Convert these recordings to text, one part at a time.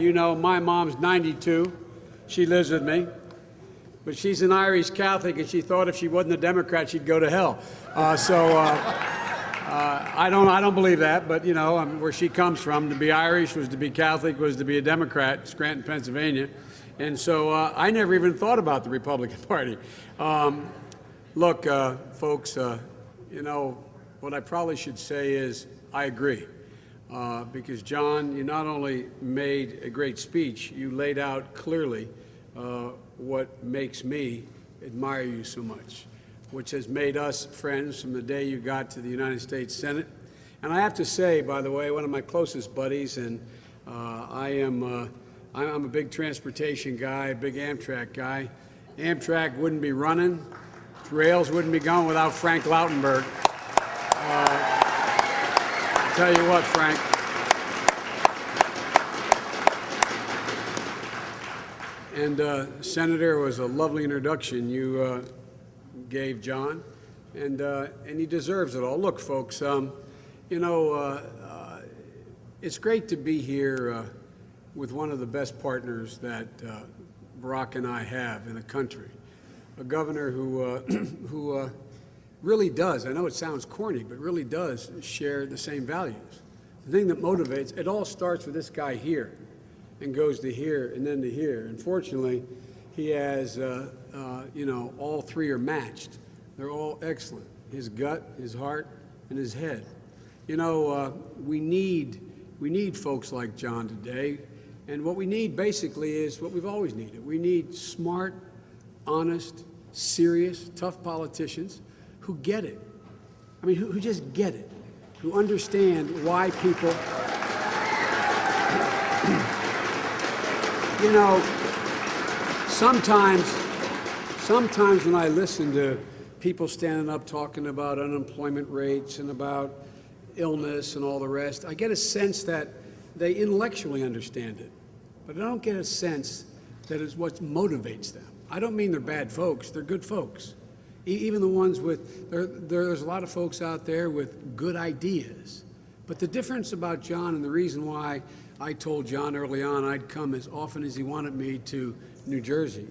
You know, my mom's 92. She lives with me. But she's an Irish Catholic, and she thought if she wasn't a Democrat, she'd go to hell. I don't believe that, but, you know, where she comes from, to be Irish was to be Catholic, was to be a Democrat, Scranton, Pennsylvania. And so I never even thought about the Republican Party. Look, folks, you know, what I probably should say is I agree. Because, John, you not only made a great speech, you laid out clearly what makes me admire you so much, which has made us friends from the day you got to the United States Senate. And I have to say, by the way, one of my closest buddies, and I'm a big transportation guy, a big Amtrak guy. Amtrak wouldn't be running, rails wouldn't be going without Frank Lautenberg. Tell you what, Frank. And Senator, it was a lovely introduction you gave John, and he deserves it all. Look, folks, you know, it's great to be here with one of the best partners that Barack and I have in the country, a governor who really does, I know it sounds corny, but really does share the same values. The thing that motivates, it all starts with this guy here and goes to here and then to here. And fortunately, he has, you know, all three are matched. They're all excellent. His gut, his heart, and his head. You know, we need folks like John today. And what we need basically is what we've always needed. We need smart, honest, serious, tough politicians who get it. I mean, who just get it, who understand why people, you know, sometimes when I listen to people standing up talking about unemployment rates and about illness and all the rest, I get a sense that they intellectually understand it, but I don't get a sense that it's what motivates them. I don't mean they're bad folks, they're good folks. Even the ones with, there's a lot of folks out there with good ideas. But the difference about John, and the reason why I told John early on I'd come as often as he wanted me to New Jersey,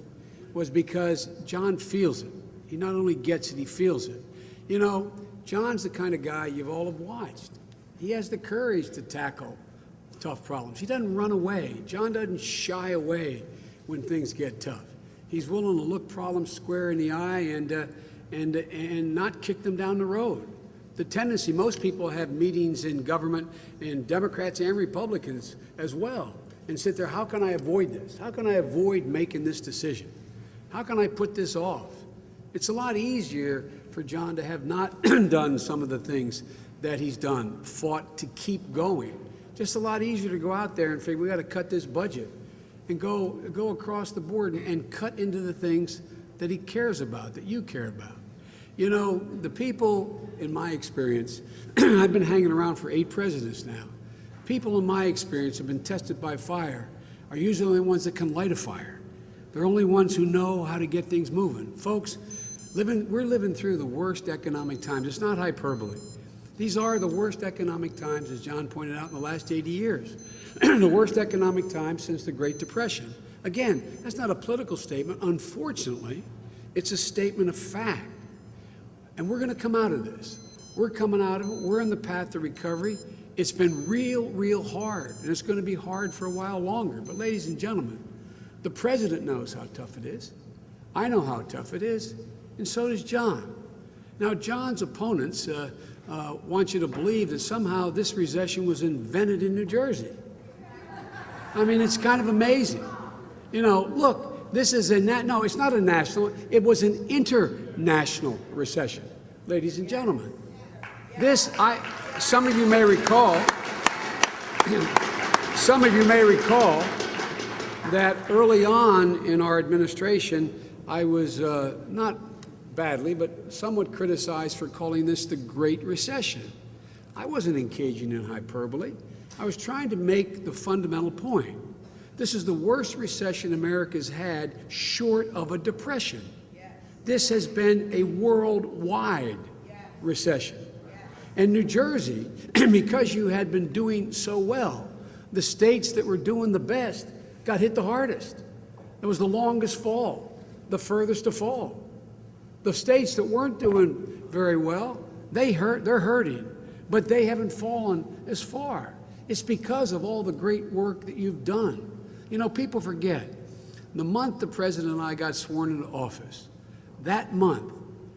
was because John feels it. He not only gets it, he feels it. You know, John's the kind of guy you've all have watched. He has the courage to tackle tough problems. He doesn't run away. John doesn't shy away when things get tough. He's willing to look problems square in the eye and not kick them down the road. The tendency, most people have meetings in government, and Democrats and Republicans as well, and sit there, how can I avoid this? How can I avoid making this decision? How can I put this off? It's a lot easier for John to have not done some of the things that he's done, fought to keep going. Just a lot easier to go out there and figure, we got to cut this budget, and go across the board and cut into the things that he cares about, that you care about. You know, the people, in my experience, I've been hanging around for 8 presidents now. People in my experience have been tested by fire are usually the ones that can light a fire. They're only ones who know how to get things moving. Folks, we're living through the worst economic times. It's not hyperbole. These are the worst economic times, as John pointed out, in the last 80 years. The worst economic times since the Great Depression. Again, that's not a political statement. Unfortunately, it's a statement of fact. And we're going to come out of this. We're coming out of it. We're on the path to recovery. It's been real hard, and it's going to be hard for a while longer. But ladies and gentlemen, the president knows how tough it is. I know how tough it is, and so does John. Now, John's opponents want you to believe that somehow this recession was invented in New Jersey. I mean, it's kind of amazing. You know, look, this is no, it's not a national, it was an international recession, ladies and gentlemen. Some of you may recall, that early on in our administration, I was not badly, but somewhat criticized for calling this the Great Recession. I wasn't engaging in hyperbole. I was trying to make the fundamental point. This is the worst recession America's had short of a depression. This has been a worldwide recession. And New Jersey, because you had been doing so well, The states that were doing the best got hit the hardest. It was the longest fall, the furthest to fall. The states that weren't doing very well, they're hurting, but they haven't fallen as far. It's because of all the great work that you've done. You know, people forget, the month the president and I got sworn into office, that month,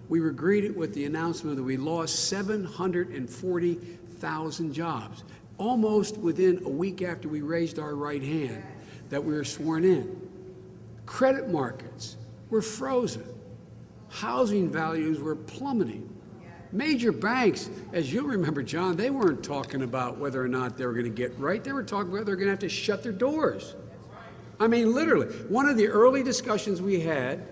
we were greeted with the announcement that we lost 740,000 jobs, almost within a week after we raised our right hand that we were sworn in. Credit markets were frozen. Housing values were plummeting. Major banks, as you remember, John, they weren't talking about whether or not they were going to get right. They were talking about they're going to have to shut their doors. I mean, literally. One of the early discussions we had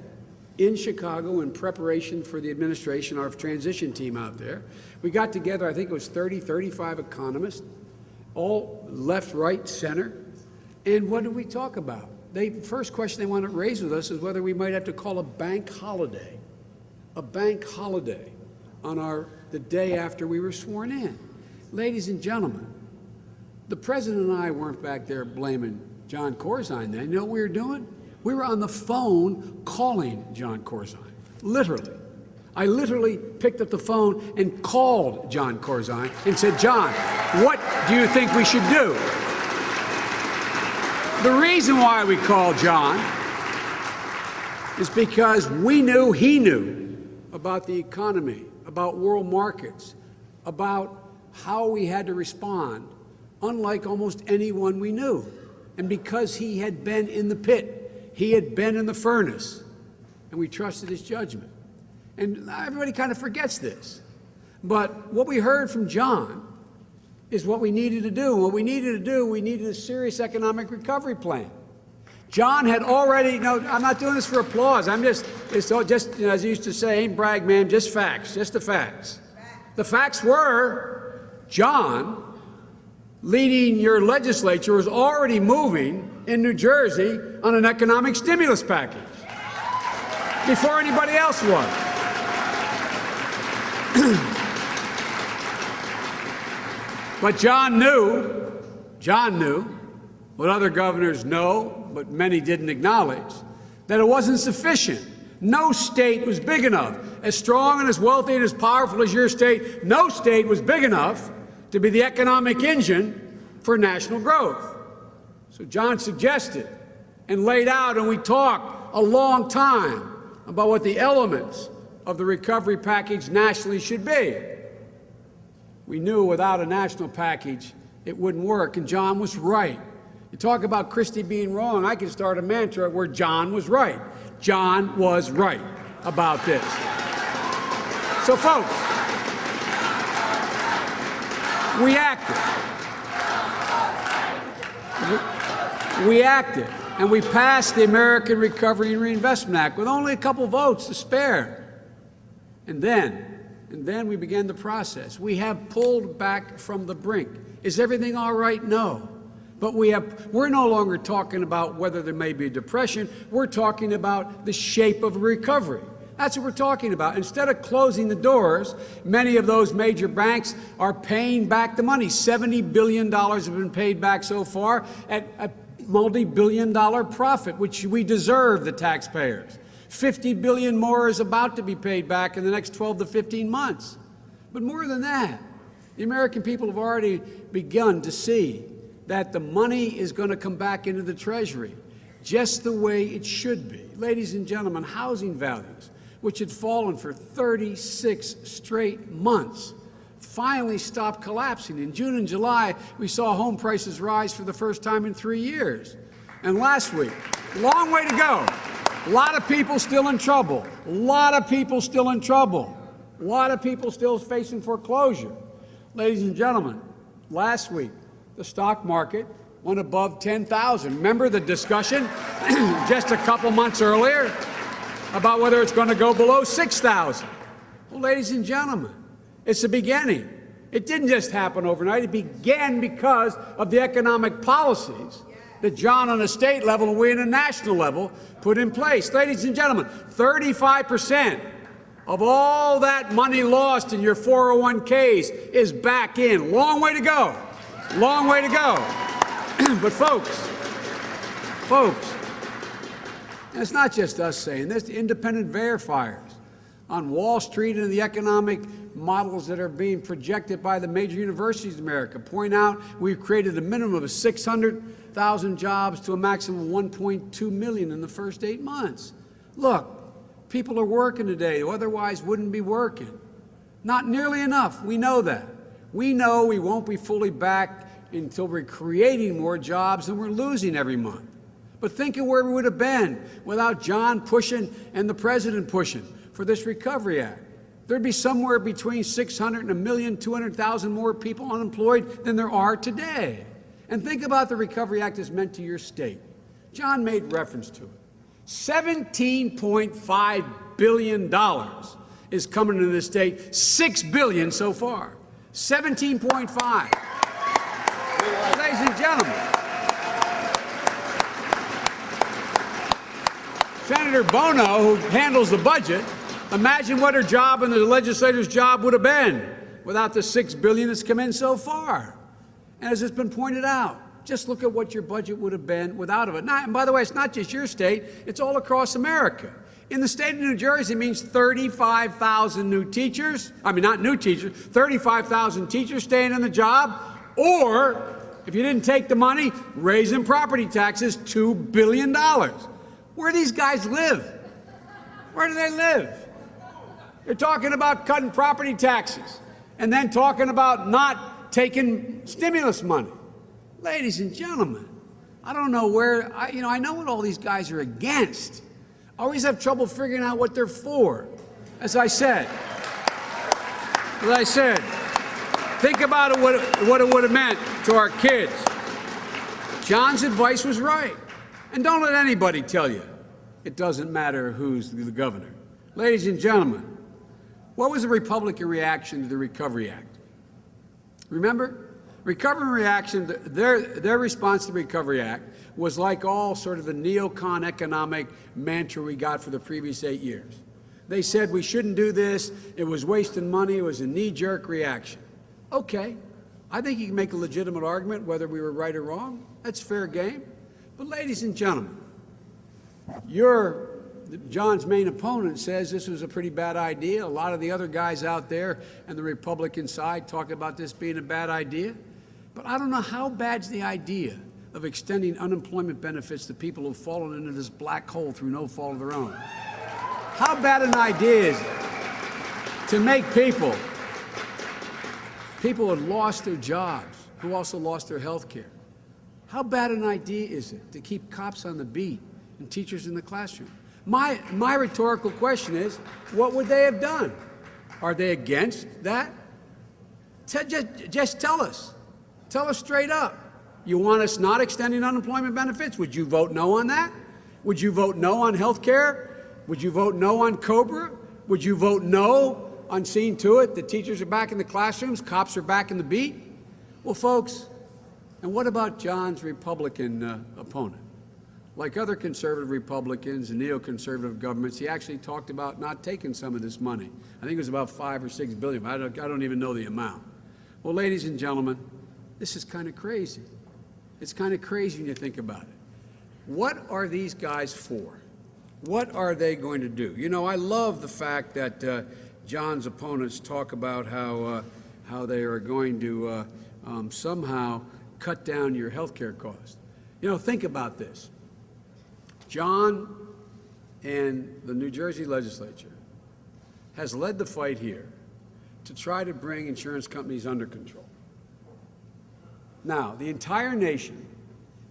in Chicago in preparation for the administration, our transition team out there, we got together, I think it was 30, 35 economists, all left, right, center. And what did we talk about? The first question they wanted to raise with us is whether we might have to call a bank holiday on the day after we were sworn in. Ladies and gentlemen, the president and I weren't back there blaming Jon Corzine then. You know what we were doing? We were on the phone calling Jon Corzine, literally. I literally picked up the phone and called Jon Corzine and said, John, what do you think we should do? The reason why we called John is because we knew he knew about the economy, about world markets, about how we had to respond, unlike almost anyone we knew. And because he had been in the pit, he had been in the furnace, and we trusted his judgment. And everybody kind of forgets this. But what we heard from John is what we needed to do. What we needed to do, we needed a serious economic recovery plan. John had already, no, I'm not doing this for applause. It's all just, you know, as I used to say, ain't brag, man, just facts, just the facts. The facts were, John, leading your legislature, was already moving in New Jersey on an economic stimulus package before anybody else was. But John knew what other governors know, but many didn't acknowledge, that it wasn't sufficient. No state was big enough. As strong and as wealthy and as powerful as your state, no state was big enough to be the economic engine for national growth. So John suggested and laid out, and we talked a long time about what the elements of the recovery package nationally should be. We knew without a national package it wouldn't work, and John was right. You talk about Christie being wrong, I could start a mantra where John was right. John was right about this. So folks, we acted. We acted, and we passed the American Recovery and Reinvestment Act with only a couple votes to spare. And then we began the process. We have pulled back from the brink. Is everything all right? No. But we're no longer talking about whether there may be a depression. We're talking about the shape of recovery. That's what we're talking about. Instead of closing the doors, many of those major banks are paying back the money. $70 billion have been paid back so far at a multi-billion-dollar profit, which we deserve, the taxpayers. $50 billion more is about to be paid back in the next 12 to 15 months. But more than that, the American people have already begun to see that the money is going to come back into the Treasury just the way it should be. Ladies and gentlemen, housing values, which had fallen for 36 straight months, finally stopped collapsing. In June and July, we saw home prices rise for the first time in 3 years. And last week, long way to go. A lot of people still in trouble. A lot of people still in trouble. A lot of people still facing foreclosure. Ladies and gentlemen, last week, the stock market went above 10,000. Remember the discussion just a couple months earlier about whether it's going to go below 6,000? Well, ladies and gentlemen, it's the beginning. It didn't just happen overnight. It began because of the economic policies that John on a state level and we on a national level put in place. Ladies and gentlemen, 35% of all that money lost in your 401ks is back in. Long way to go. Long way to go. But folks, and it's not just us saying this, the independent verifiers on Wall Street and the economic models that are being projected by the major universities in America point out we've created a minimum of 600,000 jobs to a maximum of 1.2 million in the first 8 months. Look, people are working today who otherwise wouldn't be working. Not nearly enough. We know that. We know we won't be fully back until we're creating more jobs than we're losing every month. But think of where we would have been without John pushing and the president pushing for this Recovery Act. There'd be somewhere between 600 and 1,200,000 more people unemployed than there are today. And think about the Recovery Act has meant to your state. John made reference to it. $17.5 billion is coming into the state, $6 billion so far. 17.5. Ladies and gentlemen, Senator Bono, who handles the budget, imagine what her job and the legislator's job would have been without the $6 billion that's come in so far. And as it's been pointed out, just look at what your budget would have been without it. And by the way, it's not just your state, it's all across America. In the state of New Jersey, it means 35,000 new teachers, not new teachers, 35,000 teachers staying in the job, or, if you didn't take the money, raising property taxes $2 billion. Where do these guys live? Where do they live? They're talking about cutting property taxes and then talking about not taking stimulus money. Ladies and gentlemen, I don't know where, I know what all these guys are against. I always have trouble figuring out what they're for. As I said, think about it, what it would have meant to our kids. John's advice was right. And don't let anybody tell you it doesn't matter who's the governor. Ladies and gentlemen, what was the Republican reaction to the Recovery Act? Remember? Recovery reaction, their response to the Recovery Act was like all sort of the neocon economic mantra we got for the previous 8 years. They said we shouldn't do this, it was wasting money, it was a knee-jerk reaction. Okay, I think you can make a legitimate argument whether we were right or wrong. That's fair game. But ladies and gentlemen, John's main opponent says this was a pretty bad idea. A lot of the other guys out there and the Republican side talk about this being a bad idea. But I don't know how bad's the idea of extending unemployment benefits to people who've fallen into this black hole through no fault of their own. How bad an idea is it to make people who have lost their jobs, who also lost their health care? How bad an idea is it to keep cops on the beat and teachers in the classroom? My rhetorical question is, what would they have done? Are they against that? Just tell us. Tell us straight up. You want us not extending unemployment benefits? Would you vote no on that? Would you vote no on health care? Would you vote no on COBRA? Would you vote no on seeing to it that teachers are back in the classrooms, cops are back in the beat? Well, folks, and what about John's Republican opponent? Like other conservative Republicans and neoconservative governments, he actually talked about not taking some of this money. I think it was about $5 or $6 billion. I don't even know the amount. Well, ladies and gentlemen, this is kind of crazy. It's kind of crazy when you think about it. What are these guys for? What are they going to do? You know, I love the fact that John's opponents talk about how they are going to somehow cut down your health care costs. You know, think about this. John and the New Jersey legislature has led the fight here to try to bring insurance companies under control. Now, the entire nation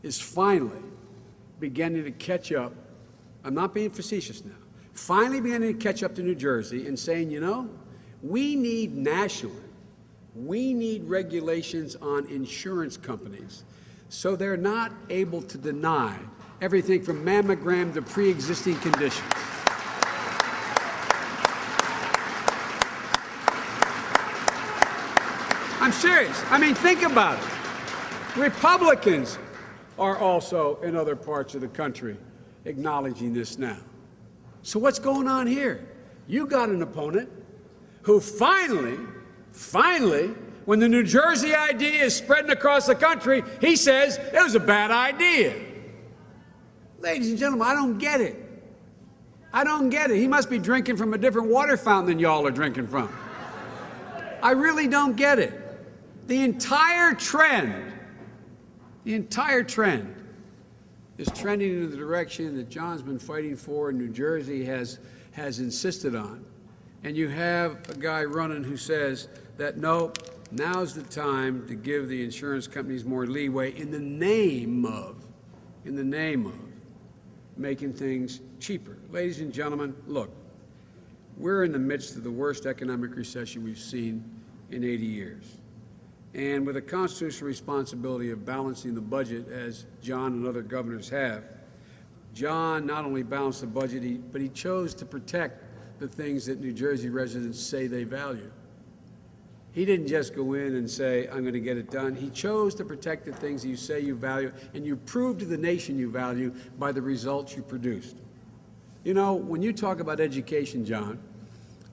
is finally beginning to catch up. I'm not being facetious now. Finally beginning to catch up to New Jersey and saying, you know, we need nationally, we need regulations on insurance companies so they're not able to deny everything from mammogram to pre-existing conditions. I'm serious. I mean, think about it. Republicans are also in other parts of the country acknowledging this now. So what's going on here? You got an opponent who finally When the New Jersey idea is spreading across the country, he says it was a bad idea. Ladies and gentlemen, I don't get it. I don't get it. He must be drinking from a different water fountain than y'all are drinking from. I really don't get it. The entire trend is trending in the direction that John's been fighting for and New Jersey has insisted on. And you have a guy running who says that, no, now's the time to give the insurance companies more leeway in the name of making things cheaper. Ladies and gentlemen, look, we're in the midst of the worst economic recession we've seen in 80 years. And with a constitutional responsibility of balancing the budget, as John and other governors have, John not only balanced the budget, but he chose to protect the things that New Jersey residents say they value. He didn't just go in and say, I'm going to get it done. He chose to protect the things that you say you value, and you proved to the nation you value by the results you produced. You know, when you talk about education, John,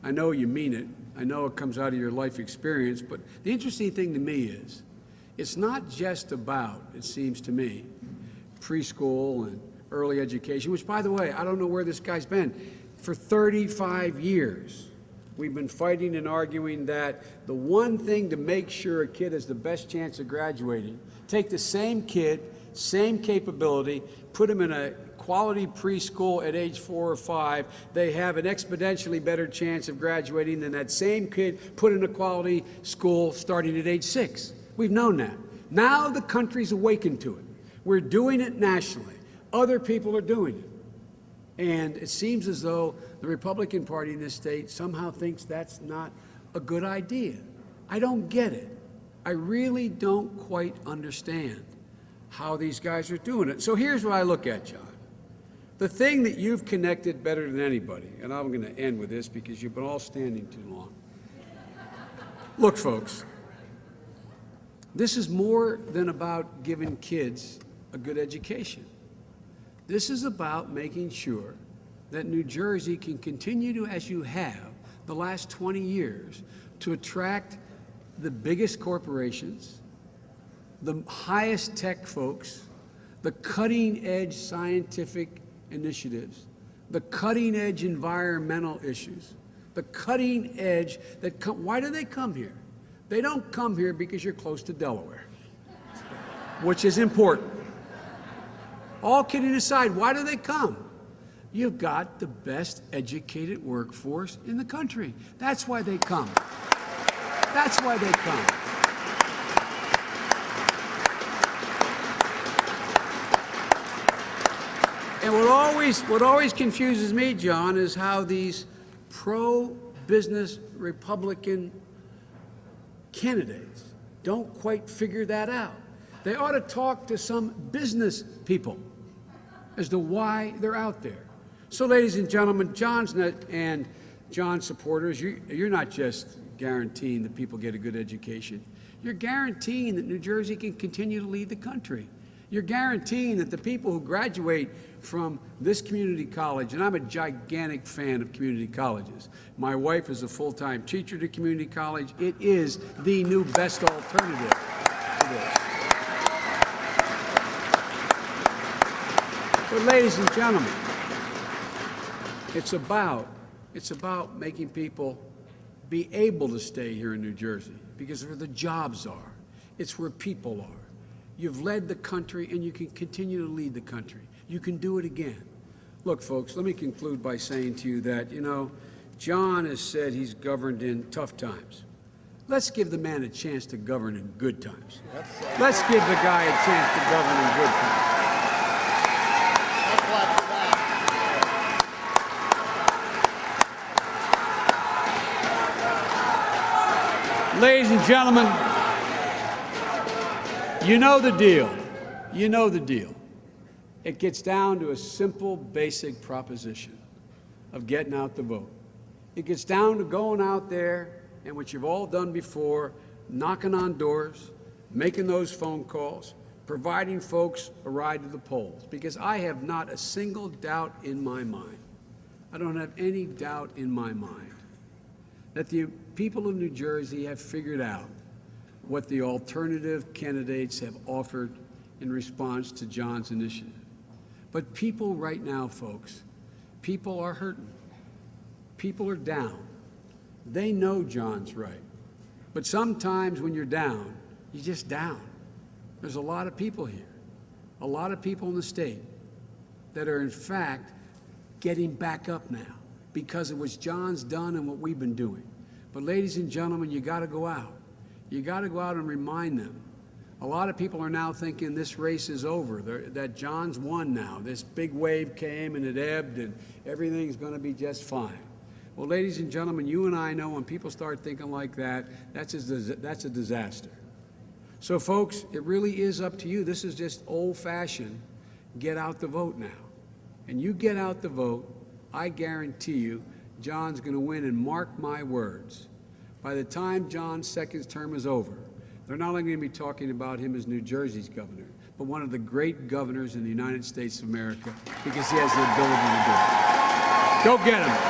I know you mean it. I know it comes out of your life experience, but the interesting thing to me is it's not just about, it seems to me, preschool and early education, which, by the way, I don't know where this guy's been. For 35 years, we've been fighting and arguing that the one thing to make sure a kid has the best chance of graduating, take the same kid, same capability, put him in a quality preschool at age 4 or 5, they have an exponentially better chance of graduating than that same kid put in a quality school starting at age 6. We've known that. Now the country's awakened to it. We're doing it nationally. Other people are doing it. And it seems as though the Republican Party in this state somehow thinks that's not a good idea. I don't get it. I really don't quite understand how these guys are doing it. So here's what I look at, John. The thing that you've connected better than anybody, and I'm going to end with this because you've been all standing too long. Look, folks, this is more than about giving kids a good education. This is about making sure that New Jersey can continue to, as you have the last 20 years, to attract the biggest corporations, the highest tech folks, the cutting-edge scientific initiatives, the cutting-edge environmental issues, the cutting edge that come. Why do they come here? They don't come here because you're close to Delaware, which is important. All kidding aside, why do they come? You've got the best educated workforce in the country. That's why they come. That's why they come. And what always confuses me, John, is how these pro-business Republican candidates don't quite figure that out. They ought to talk to some business people as to why they're out there. So, ladies and gentlemen, and John's supporters, you're not just guaranteeing that people get a good education. You're guaranteeing that New Jersey can continue to lead the country. You're guaranteeing that the people who graduate from this community college, and I'm a gigantic fan of community colleges. My wife is a full-time teacher to community college. It is the new best alternative to this. But ladies and gentlemen, it's about making people be able to stay here in New Jersey because where the jobs are, it's where people are. You've led the country, and you can continue to lead the country. You can do it again. Look, folks, let me conclude by saying to you that, John has said he's governed in tough times. Let's give the man a chance to govern in good times. Let's give the guy a chance to govern in good times. Ladies and gentlemen, you know the deal. You know the deal. It gets down to a simple, basic proposition of getting out the vote. It gets down to going out there and what you've all done before, knocking on doors, making those phone calls, providing folks a ride to the polls. Because I have not a single doubt in my mind, I don't have any doubt in my mind, that the people of New Jersey have figured out what the alternative candidates have offered in response to Jon's initiative. But people right now, folks, people are hurting. People are down. They know Jon's right. But sometimes when you're down, you're just down. There's a lot of people here, a lot of people in the state that are in fact getting back up now because of what Jon's done and what we've been doing. But ladies and gentlemen, you got to go out. You got to go out and remind them. A lot of people are now thinking this race is over, that Jon's won now. This big wave came and it ebbed and everything's going to be just fine. Well, ladies and gentlemen, you and I know when people start thinking like that, that's a disaster. So, folks, it really is up to you. This is just old-fashioned get out the vote now. And you get out the vote, I guarantee you Jon's going to win, and mark my words. By the time Jon's second term is over, they're not only going to be talking about him as New Jersey's governor, but one of the great governors in the United States of America, because he has the ability to do it. Go get him.